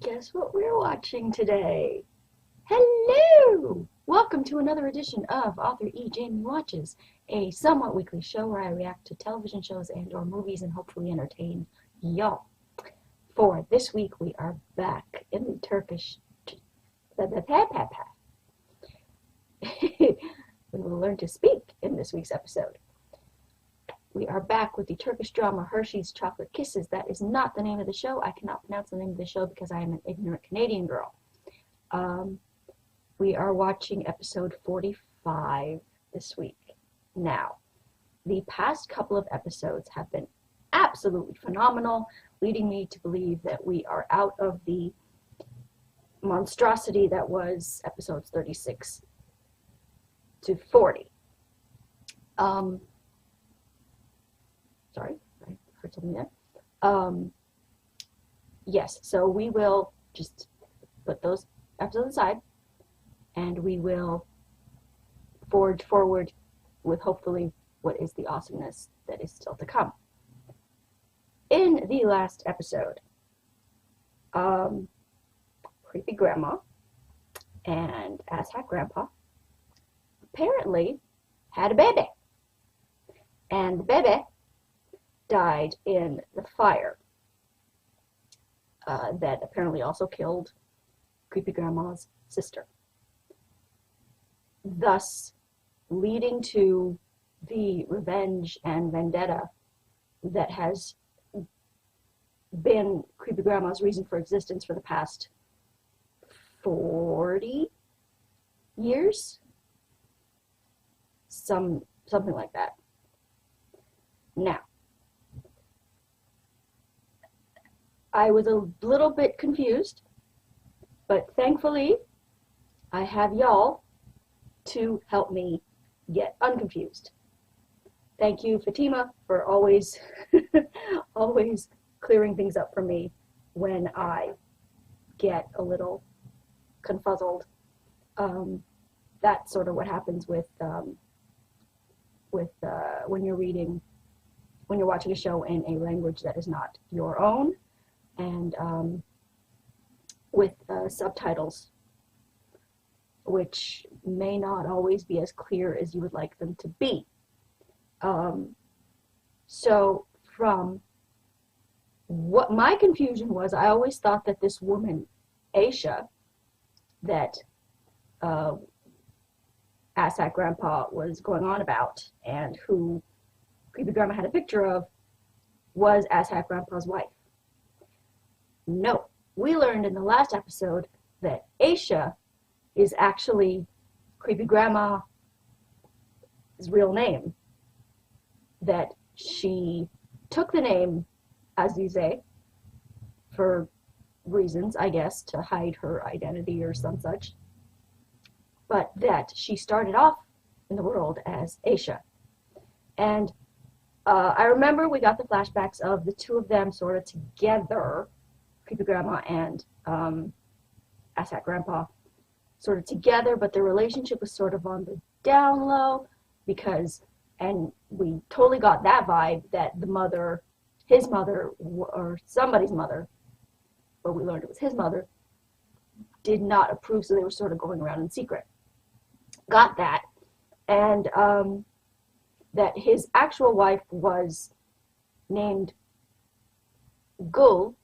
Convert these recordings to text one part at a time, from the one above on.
Guess what we're watching today? Hello! Welcome to another edition of Author E. Jamie Watches, a somewhat weekly show where I react to television shows and or movies and hopefully entertain y'all. For this week, we are back in the Turkish... We will learn to speak in this week's episode. We are back with the Turkish drama Hershey's Chocolate Kisses. That is not the name of the show. I cannot pronounce the name of the show because I am an ignorant Canadian girl. We are watching episode 45 this week. Now, the past couple of episodes have been absolutely phenomenal, leading me to believe that we are out of the monstrosity that was episodes 36 to 40. Sorry, I heard something there. Yes, so we will just put those episodes aside, and we will forge forward with hopefully what is the awesomeness that is still to come. In the last episode, creepy grandma and asshat grandpa apparently had a baby, and the baby died in the fire that apparently also killed creepy grandma's sister, thus leading to the revenge and vendetta that has been creepy grandma's reason for existence for the past 40 years, something like that. Now, I was a little bit confused, but thankfully I have y'all to help me get unconfused. Thank you, Fatima, for always always clearing things up for me when I get a little confuzzled. That's sort of what happens with when you're watching a show in a language that is not your own, and with subtitles, which may not always be as clear as you would like them to be. So from what my confusion was, I always thought that this woman, Aisha, that asshat grandpa was going on about, and who creepy grandma had a picture of, was asshat grandpa's wife. No, we learned in the last episode that Aisha is actually creepy grandma's real name, that she took the name Azize for reasons, I guess, to hide her identity or some such, but that she started off in the world as Aisha. And I remember we got the flashbacks of the two of them sort of together, creepy grandma and asshat grandpa, sort of together, but their relationship was sort of on the down low, because, and we totally got that vibe that the mother, his mother, or somebody's mother, but we learned it was his mother, did not approve, so they were sort of going around in secret. Got that. And that his actual wife was named Gul,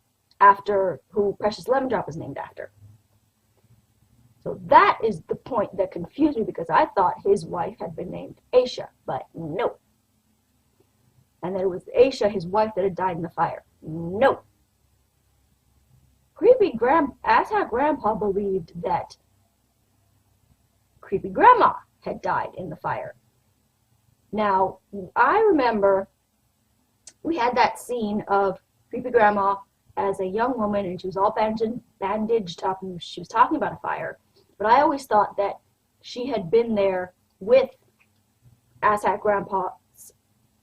after who Precious Lemon Drop is named after. So that is the point that confused me, because I thought his wife had been named Aisha, but no. And that it was Aisha, his wife, that had died in the fire. No. Asshat grandpa believed that creepy grandma had died in the fire. Now, I remember we had that scene of creepy grandma as a young woman, and she was all bandaged up, and she was talking about a fire. But I always thought that she had been there with asshat grandpa's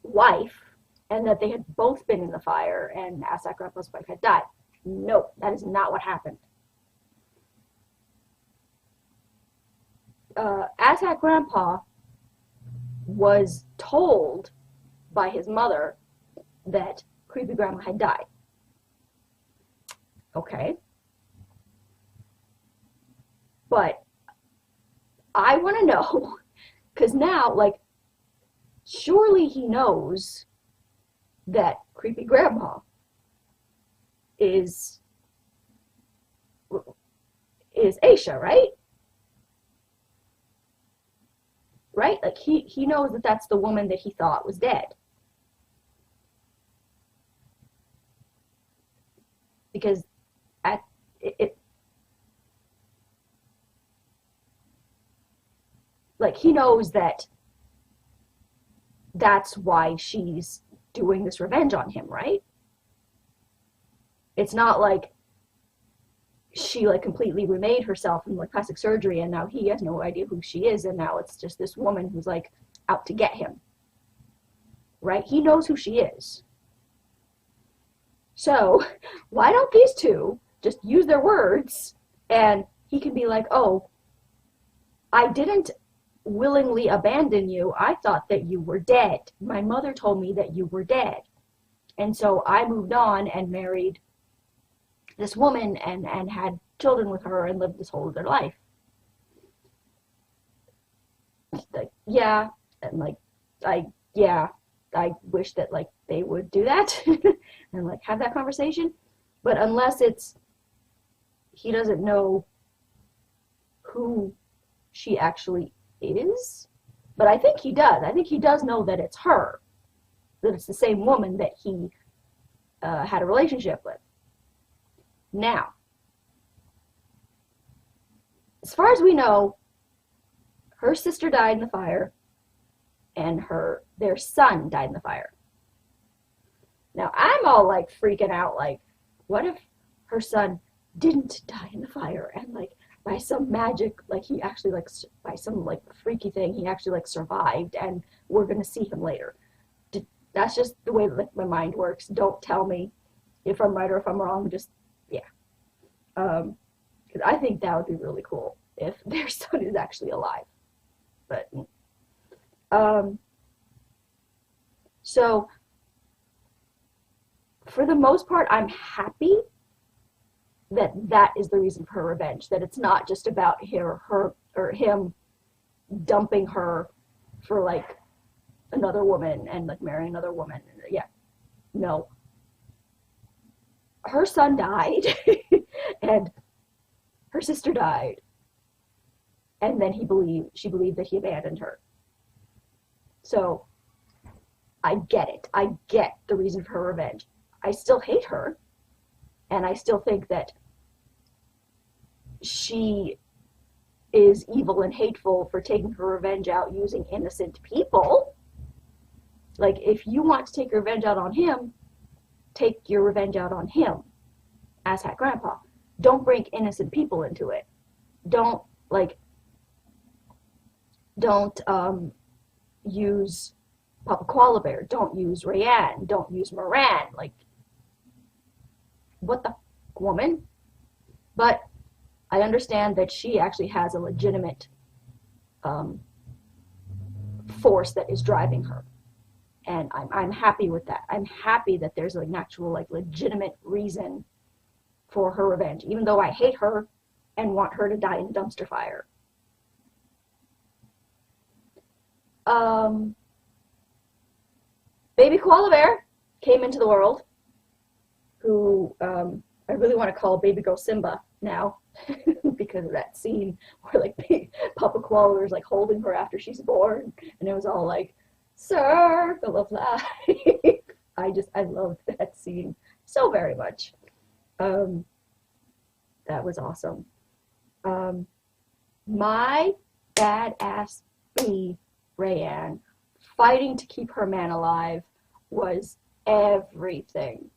wife, and that they had both been in the fire, and asshat grandpa's wife had died. No, that is not what happened. Asshat grandpa was told by his mother that creepy grandma had died. Okay. But I want to know, because now, like, surely he knows that creepy grandma is Aisha, right? Right? Like, he knows that that's the woman that he thought was dead. Because at it like, he knows that that's why she's doing this revenge on him, right? It's not like she like completely remade herself in like plastic surgery and now he has no idea who she is and now it's just this woman who's like out to get him, right? He knows who she is. So why don't these two just use their words and he can be like, oh, I didn't willingly abandon you. I thought that you were dead. My mother told me that you were dead. And so I moved on and married this woman and had children with her and lived this whole other life. Like, yeah, and like, I wish that like they would do that and like have that conversation. But unless it's, he doesn't know who she actually is. But I think he does. I think he does know that it's her, that it's the same woman that he had a relationship with. Now, as far as we know, her sister died in the fire and their son died in the fire. Now, I'm all like freaking out, like, what if her son didn't die in the fire and like by some magic, like he actually like by some like freaky thing, he actually like survived and we're gonna see him later. That's just the way that my mind works. Don't tell me if I'm right or if I'm wrong. Just because I think that would be really cool if their son is actually alive. But so for the most part, I'm happy that that is the reason for her revenge. That it's not just about her or him dumping her for like another woman and like marrying another woman. Yeah, no. Her son died and her sister died, and then she believed that he abandoned her. So I get it. I get the reason for her revenge. I still hate her, and I still think that she is evil and hateful for taking her revenge out using innocent people. Like, if you want to take your revenge out on him, take your revenge out on him, asshat grandpa. Don't bring innocent people into it. Don't use Papa Koala Bear. Don't use Reyyan. Don't use Miran. Like, what the woman? But I understand that she actually has a legitimate force that is driving her. And I'm happy with that. I'm happy that there's like an actual like legitimate reason for her revenge, even though I hate her and want her to die in a dumpster fire. Baby Koala Bear came into the world, who I really want to call Baby Girl Simba now because of that scene where like Papa Koala was like holding her after she's born, and it was all like circle of life. I loved that scene so very much. That was awesome. My badass bee, Reyyan, fighting to keep her man alive was everything.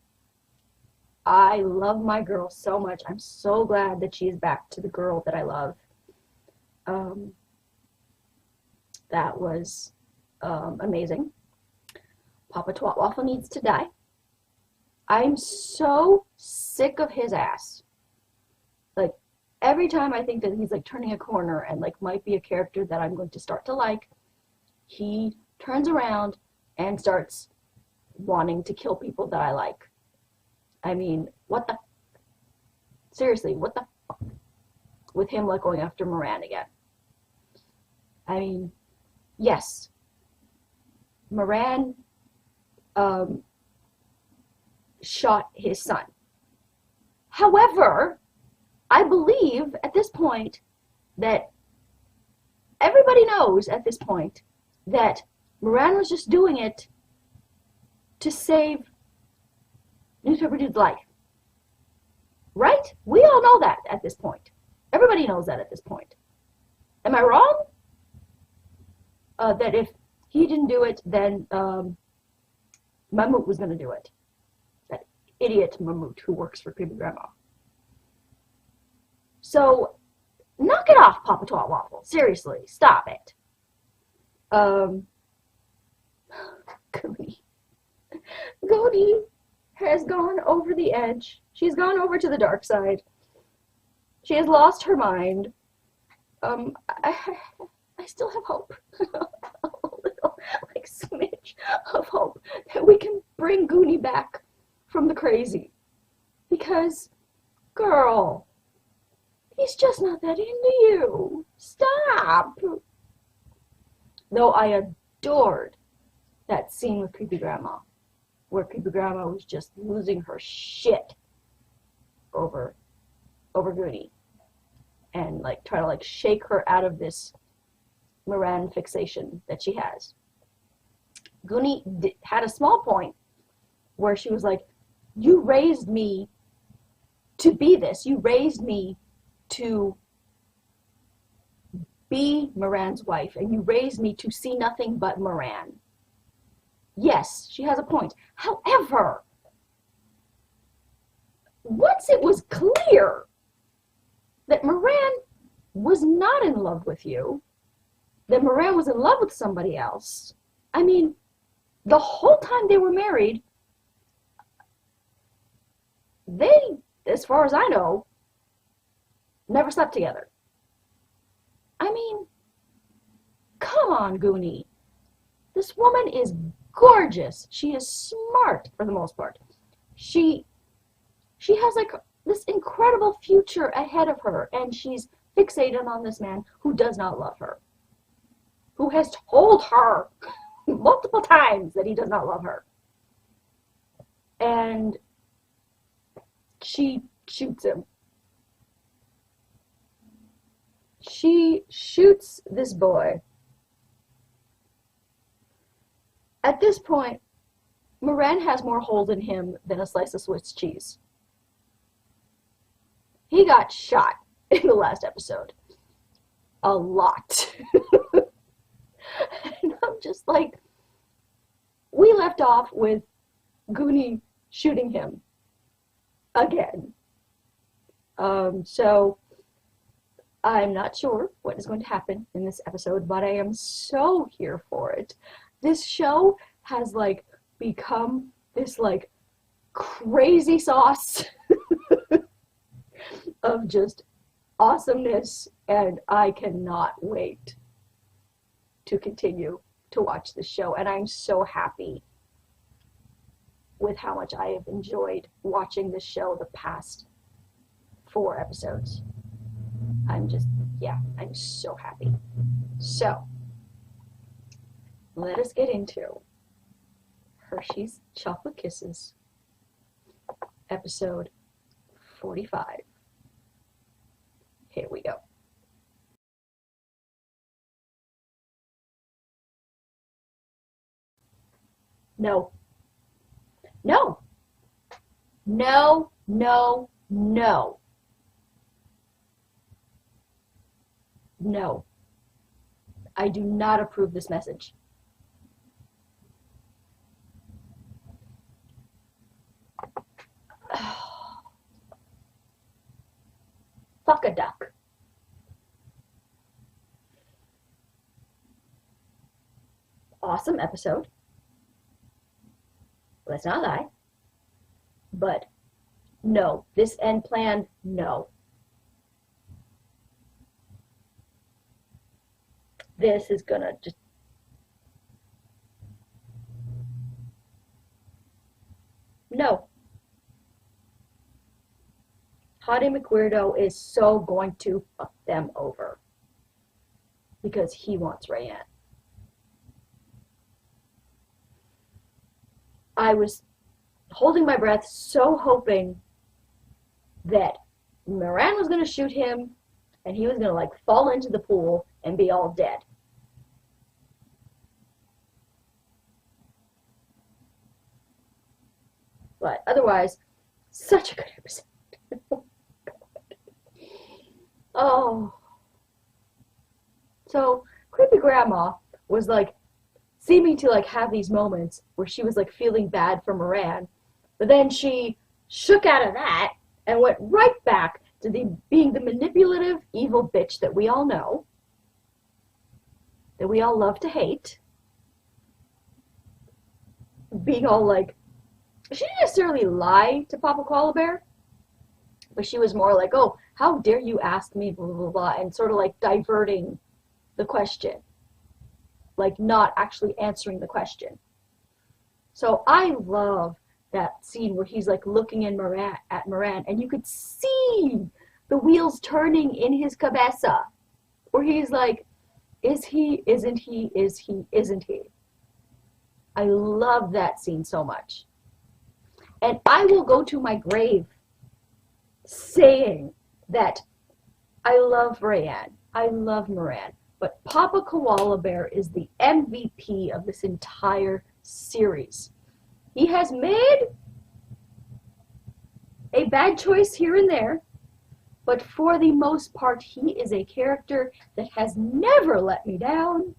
I love my girl so much. I'm so glad that she is back to the girl that I love. That was amazing. Papa Twatwaffle needs to die. I'm so sick of his ass. Like, every time I think that he's like turning a corner and like might be a character that I'm going to start to like, he turns around and starts wanting to kill people that I like. I mean, what the? Seriously, what the fuck? With him, like, going after Miran again. I mean, yes. Miran shot his son. However, I believe at this point that everybody knows at this point that Miran was just doing it to save Newspaper Dude's life. Right? We all know that at this point. Everybody knows that at this point. Am I wrong? That if he didn't do it, then Mammut was going to do it. That idiot Mammut who works for Creepy Grandma. So, knock it off, Papa Twatwaffle. Seriously, stop it. Goody has gone over the edge. She's gone over to the dark side. She has lost her mind. I still have hope. A little, like, smidge of hope that we can bring Goonie back from the crazy. Because, girl, he's just not that into you. Stop. Though I adored that scene with Creepy Grandma, where Creepy Grandma was just losing her shit over Goonie, and like try to like shake her out of this Miran fixation that she has. Goonie had a small point where she was like, "You raised me to be this. You raised me to be Miran's wife, and you raised me to see nothing but Miran." Yes, she has a point. However, once it was clear that Miran was not in love with you, that Miran was in love with somebody else, I mean, the whole time they were married, they, as far as I know, never slept together. I mean, come on, Goonie. This woman is gorgeous. She is smart for the most part. She has like this incredible future ahead of her, and she's fixated on this man who does not love her, who has told her multiple times that he does not love her. And she shoots him. She shoots this boy. At this point, Miran has more holes in him than a slice of Swiss cheese. He got shot in the last episode. A lot. And I'm just like, we left off with Goonie shooting him again. So I'm not sure what is going to happen in this episode, but I am so here for it. This show has like become this like crazy sauce of just awesomeness, and I cannot wait to continue to watch this show. And I'm so happy with how much I have enjoyed watching this show the past 4 episodes. I'm so happy. So, let us get into Hershey's Chocolate Kisses, episode 45. Here we go. No. No. No, no, no. No. I do not approve this message. Fuck a duck. Awesome episode. Let's not lie. But no, this end plan, no. This is gonna just... No. Hottie McWeirdo is so going to fuck them over because he wants Reyyan. I was holding my breath, so hoping that Miran was going to shoot him and he was going to like fall into the pool and be all dead. But otherwise, such a good episode. Oh. So, Creepy Grandma was like seeming to like have these moments where she was like feeling bad for Miran, but then she shook out of that and went right back to being the manipulative, evil bitch that we all know, that we all love to hate. Being all like, she didn't necessarily lie to Papa Koala Bear, but she was more like, oh, how dare you ask me, blah, blah, blah, and sort of like diverting the question, like not actually answering the question. So I love that scene where he's like looking at Miran, and you could see the wheels turning in his cabeza, where he's like, is he, isn't he, is he, isn't he? I love that scene so much. And I will go to my grave saying that I love Reyyan, I love Miran, but Papa Koala Bear is the MVP of this entire series. He has made a bad choice here and there, but for the most part, he is a character that has never let me down.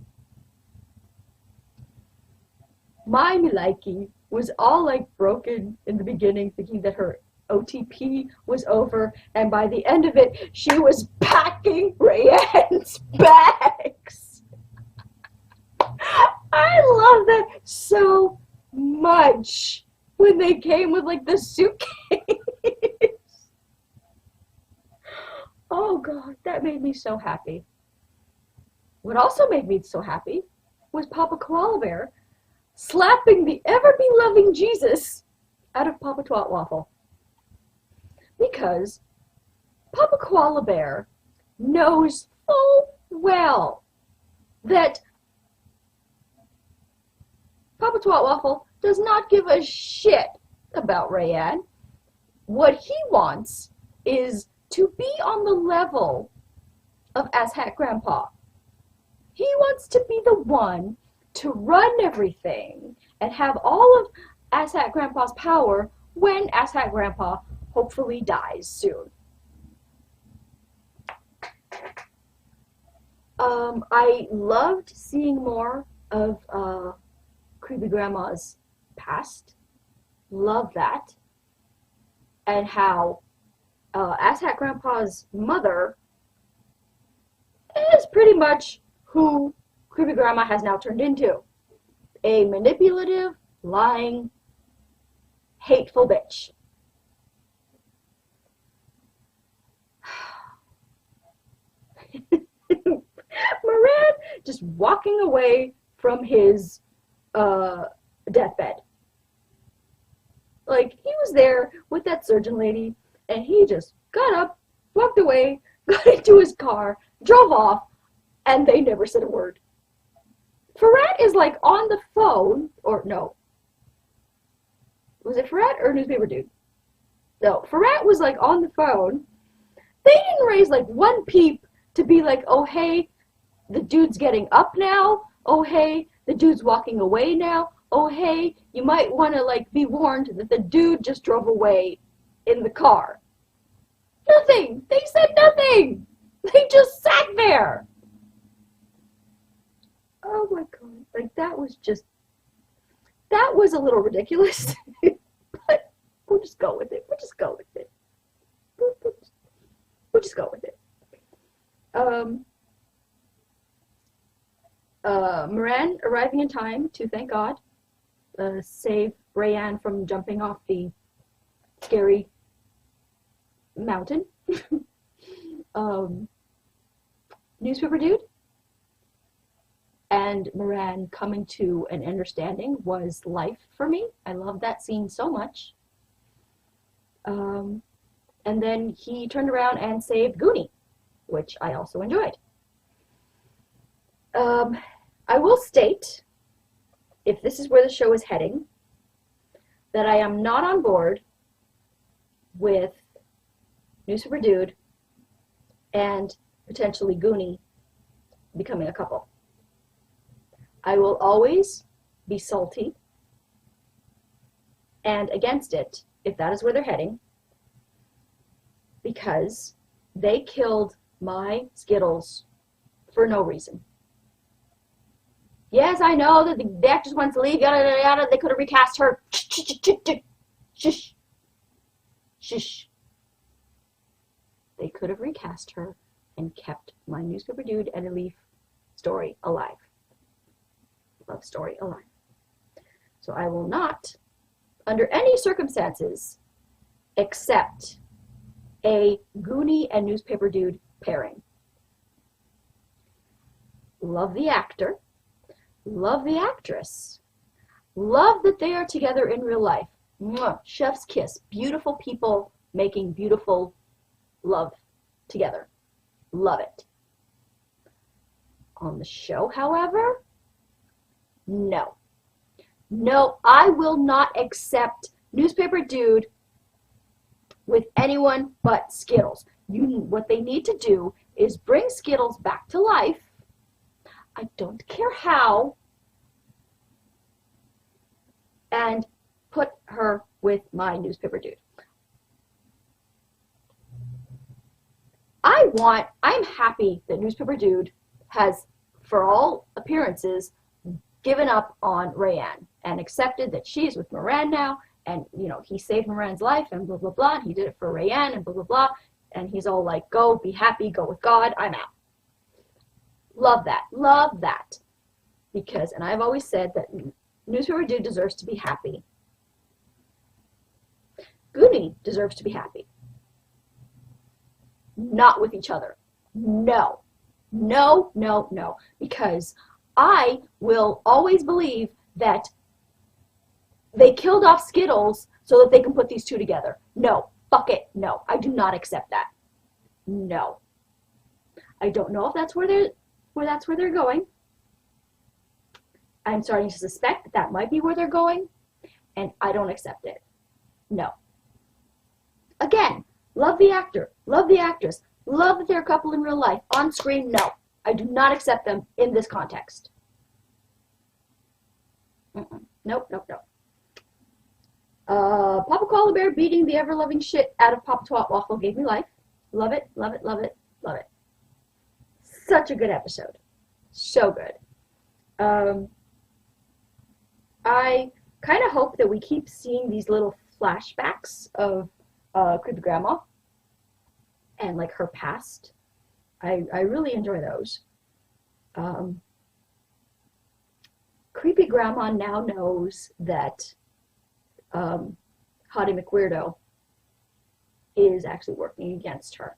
My Miliki was all like broken in the beginning, thinking that her OTP was over, and by the end of it, she was packing Reyyan's bags. I love that so much when they came with like the suitcase. Oh God, that made me so happy. What also made me so happy was Papa Koala Bear slapping the ever-be-loving Jesus out of Papa Twatwaffle. Because Papa Koala Bear knows full well that Papa Twatwaffle does not give a shit about Reyyan. What he wants is to be on the level of Asshat Grandpa. He wants to be the one to run everything and have all of Asshat Grandpa's power when Asshat Grandpa hopefully dies soon. I loved seeing more of Creepy Grandma's past. Love that. And how Asshat Grandpa's mother is pretty much who Creepy Grandma has now turned into. A manipulative, lying, hateful bitch. Miran just walking away from his deathbed. Like, he was there with that surgeon lady, and he just got up, walked away, got into his car, drove off, and they never said a word. Ferret is like on the phone, or no. Was it Ferret or Newspaper Dude? No, Ferret was like on the phone. They didn't raise like one peep to be like, oh hey, the dude's getting up now. Oh hey, the dude's walking away now. Oh hey, you might want to like be warned that the dude just drove away in the car. Nothing. They said nothing. They just sat there. Oh my God. Like that was a little ridiculous. But we'll just go with it. We'll just go with it. We'll just go with it. Miran arriving in time to, thank God, save Reyyan from jumping off the scary mountain. Newspaper Dude and Miran coming to an understanding was life for me. I love that scene so much. And And then he turned around and saved Goonie, which I also enjoyed. I will state, if this is where the show is heading, that I am not on board with Newspaper Dude and potentially Goonie becoming a couple. I will always be salty and against it if that is where they're heading, because they killed my Skittles for no reason. Yes, I know that the actress wants to leave, yada, yada, yada. They could have recast her. Shush. Shush. They could have recast her and kept my Newspaper Dude and a Leaf story alive. Love story alive. So I will not, under any circumstances, accept a Goonie and Newspaper Dude pairing. Love the actor. Love the actress. Love that they are together in real life. Mwah, chef's kiss. Beautiful people making beautiful love together. Love it. On the show, however, no. No, I will not accept Newspaper Dude with anyone but Skittles. What they need to do is bring Skittles back to life. I don't care how, and put her with my Newspaper Dude. I'm happy that Newspaper Dude has, for all appearances, given up on Reyyan and accepted that she's with Miran now, and, you know, he saved Miran's life and blah, blah, blah, and he did it for Reyyan and blah, blah, blah, and he's all like, go, be happy, go with God, I'm out. Love that, because, and I've always said that Newspaper Dude deserves to be happy. Goonie deserves to be happy. Not with each other. No. No, no, no. Because I will always believe that they killed off Skittles so that they can put these two together. No. Fuck it. No. I do not accept that. No. I don't know if that's where they're going. I'm starting to suspect that that might be where they're going, and I don't accept it. No. Again, love the actor, love the actress, love that they're a couple in real life. On screen, no. I do not accept them in this context. Nope, nope, nope. Papa Koala Bear beating the ever-loving shit out of Papa Twatwaffle gave me life. Love it, love it, love it, love it. Such a good episode. So good. I kind of hope that we keep seeing these little flashbacks of Creepy Grandma and like her past. I really enjoy those. Creepy Grandma now knows that Hottie McWeirdo is actually working against her.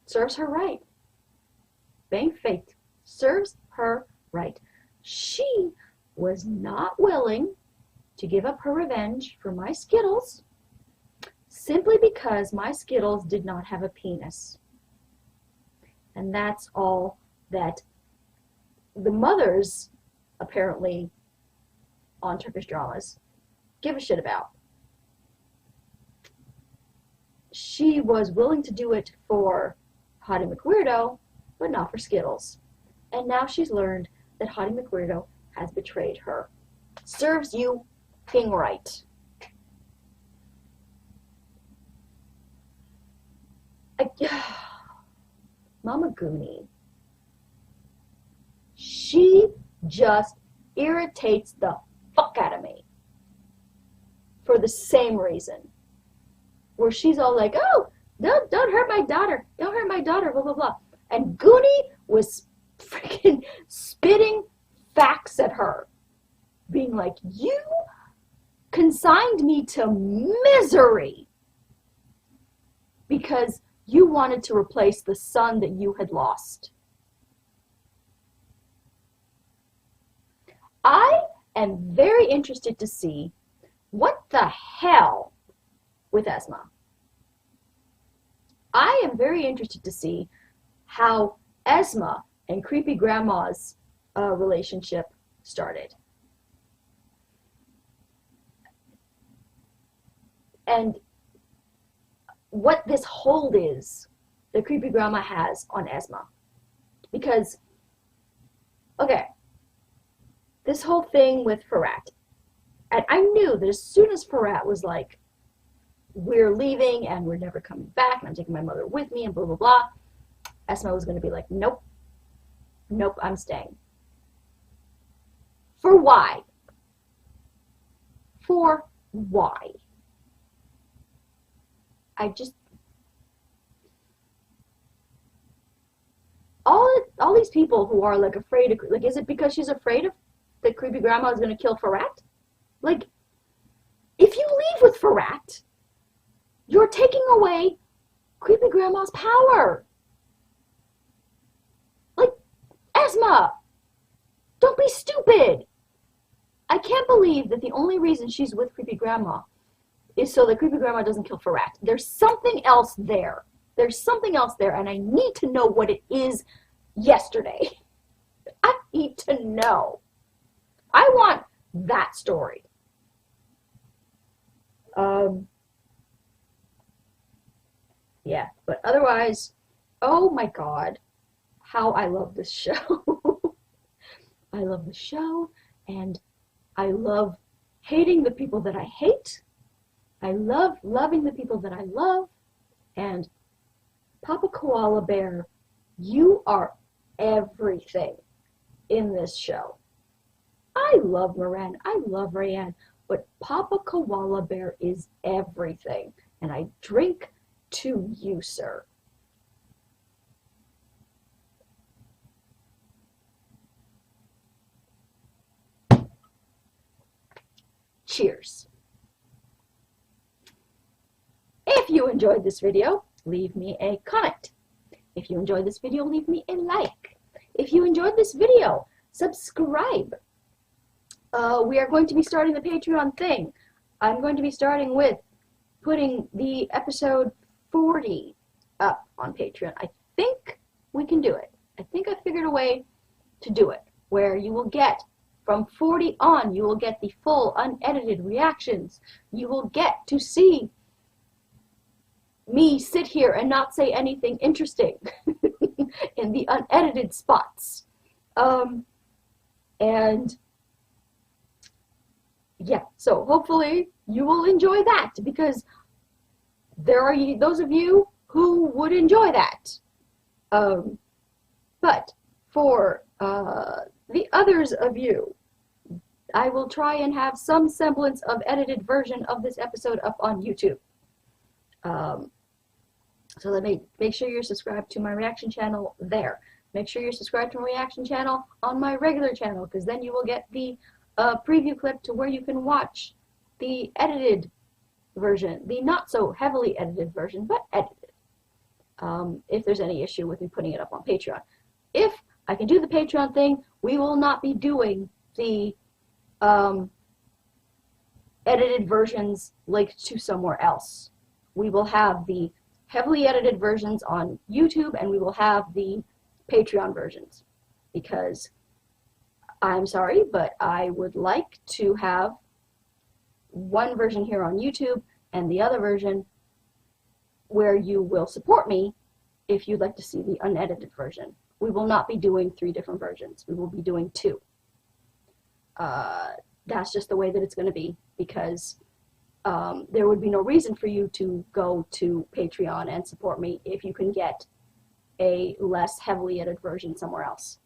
Serves her right. Bang faith. Serves her right. She was not willing to give up her revenge for my Skittles simply because my Skittles did not have a penis. And that's all that the mothers, apparently, on Turkish dramas, give a shit about. She was willing to do it for Hottie McWeirdo, but not for Skittles. And now she's learned that Hottie McWeirdo has betrayed her. Serves you king right. Mama Goonie. She just irritates the fuck out of me. For the same reason. Where she's all like, oh, don't hurt my daughter. Don't hurt my daughter, blah, blah, blah. And Goonie was freaking spitting facts at her. Being like, you consigned me to misery because you wanted to replace the son that you had lost. I am very interested to see what the hell with Esma. I am very interested to see how Esma and Creepy Grandma's relationship started. And what this hold is that Creepy Grandma has on Esma. Because, okay, this whole thing with Ferrat, and I knew that as soon as Ferrat was like, we're leaving and we're never coming back and I'm taking my mother with me and blah, blah, blah, Esma was going to be like, nope, nope, I'm staying. For why? For why? I just, all these people who are like afraid of, like, is it because she's afraid of that Creepy Grandma is going to kill Ferrat? Like, if you leave with Ferrat, you're taking away Creepy Grandma's power. Like, Esma, don't be stupid. I can't believe that the only reason she's with Creepy Grandma is so that Creepy Grandma doesn't kill Ferrat. There's something else there. There's something else there, and I need to know what it is yesterday. I need to know. I want that story. Yeah, but otherwise, oh my God, how I love this show. I love the show, and I love hating the people that I hate. I love loving the people that I love, and Papa Koala Bear, you are everything in this show. I love Miran, I love Reyyan, but Papa Koala Bear is everything, and I drink to you, sir. Cheers. If you enjoyed this video, leave me a comment. If you enjoyed this video, leave me a like. If you enjoyed this video, subscribe. We are going to be starting the Patreon thing. I'm going to be starting with putting the episode 40 up on Patreon. I think we can do it. I think I figured a way to do it, where you will get, from 40 on, you will get the full unedited reactions. You will get to see me sit here and not say anything interesting in the unedited spots. And yeah, so hopefully you will enjoy that, because there are those of you who would enjoy that. But for the others of you, I will try and have some semblance of edited version of this episode up on YouTube. So make sure you're subscribed to my reaction channel there. Make sure you're subscribed to my reaction channel on my regular channel, because then you will get the preview clip to where you can watch the edited version, the not so heavily edited version, but edited. If there's any issue with me putting it up on Patreon. If I can do the Patreon thing, we will not be doing the edited versions linked to somewhere else. We will have the heavily edited versions on YouTube, and we will have the Patreon versions, because I'm sorry, but I would like to have one version here on YouTube and the other version where you will support me if you'd like to see the unedited version. We will not be doing 3 different versions. We will be doing 2. That's just the way that it's going to be, because there would be no reason for you to go to Patreon and support me if you can get a less heavily edited version somewhere else.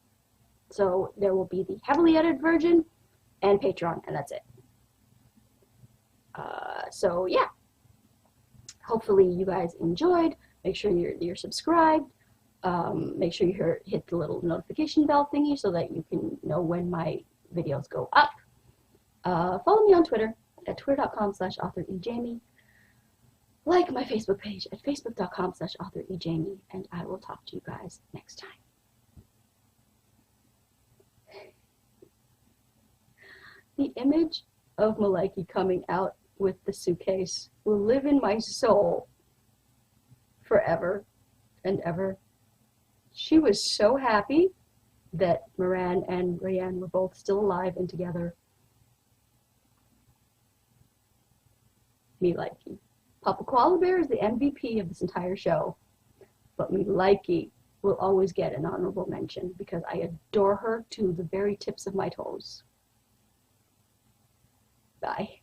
So there will be the heavily edited version and Patreon, and that's it. So yeah, hopefully you guys enjoyed. Make sure you're subscribed. Make sure you hit the little notification bell thingy so that you can know when my videos go up. Follow me on Twitter at twitter.com/authorejamie. Like my Facebook page at facebook.com/authorejamie, and I will talk to you guys next time. The image of Maliki coming out with the suitcase will live in my soul forever and ever. She was so happy that Miran and Reyyan were both still alive and together. Me likey. Papa Koala Bear is the MVP of this entire show, but me likey will always get an honorable mention because I adore her to the very tips of my toes. Bye.